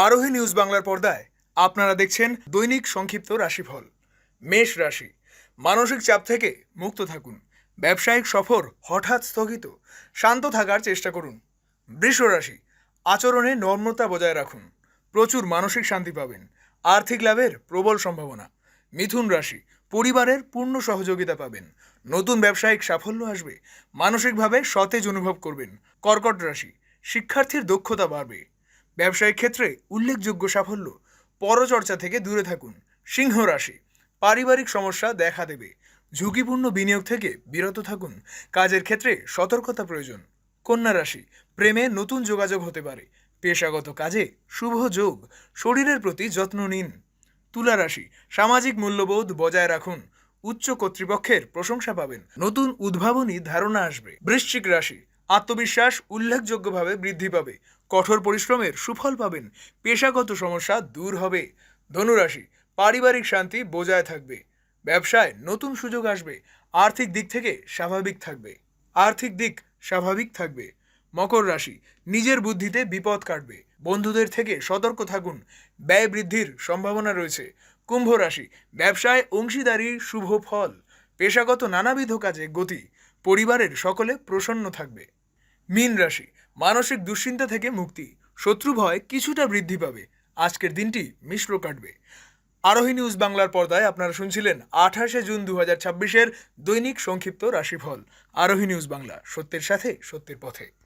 আরোহী নিউজ বাংলার পর্দায় আপনারা দেখছেন দৈনিক সংক্ষিপ্ত রাশিফল। মেষ রাশি, মানসিক চাপ থেকে মুক্ত থাকুন। ব্যবসায়িক সফর হঠাৎ স্থগিত, শান্ত থাকার চেষ্টা করুন। বৃষ রাশি, আচরণে নম্রতা বজায় রাখুন। প্রচুর মানসিক শান্তি পাবেন। আর্থিক লাভের প্রবল সম্ভাবনা। মিথুন রাশি, পরিবারের পূর্ণ সহযোগিতা পাবেন। নতুন ব্যবসায়িক সাফল্য আসবে। মানসিকভাবে সতেজ অনুভব করবেন। কর্কট রাশি, শিক্ষার্থীর দক্ষতা বাড়বে। ব্যবসায়িক ক্ষেত্রে উল্লেখযোগ্য সাফল্য। পরচর্চা থেকে দূরে থাকুন। সিংহ রাশি, পারিবারিক সমস্যা দেখা দেবে। ঝুঁকিপূর্ণ বিনিয়োগ থেকে বিরত থাকুন। কাজের ক্ষেত্রে সতর্কতা প্রয়োজন। কন্যা রাশি, প্রেমে নতুন যোগাযোগ হতে পারে। পেশাগত কাজে শুভ যোগ। শরীরের প্রতি যত্ন নিন। তুলা রাশি, সামাজিক মূল্যবোধ বজায় রাখুন। উচ্চ কর্তৃপক্ষের প্রশংসা পাবেন। নতুন উদ্ভাবনী ধারণা আসবে। বৃশ্চিক রাশি, আত্মবিশ্বাস উল্লেখযোগ্যভাবে বৃদ্ধি পাবে। কঠোর পরিশ্রমের সুফল পাবেন। পেশাগত সমস্যা দূর হবে। ধনুরাশি, পারিবারিক শান্তি বজায় থাকবে। ব্যবসায় নতুন সুযোগ আসবে। আর্থিক দিক থেকে স্বাভাবিক থাকবে। মকর রাশি, নিজের বুদ্ধিতে বিপদ কাটবে। বন্ধুদের থেকে সতর্ক থাকুন। ব্যয় বৃদ্ধির সম্ভাবনা রয়েছে। কুম্ভ রাশি, ব্যবসায় অংশীদারির শুভ ফল। পেশাগত নানাবিধ কাজে গতি। পরিবারের সকলে প্রসন্ন থাকবে। মীন রাশি, মানসিক দুশ্চিন্তা থেকে মুক্তি। শত্রু ভয় কিছুটা বৃদ্ধি পাবে। আজকের দিনটি মিশ্র কাটবে। আরোহী নিউজ বাংলার পর্দায় আপনারা শুনছিলেন 28 জুন 2026-এর দৈনিক সংক্ষিপ্ত রাশিফল। আরোহী নিউজ বাংলা, সত্যের সাথে সত্যের পথে।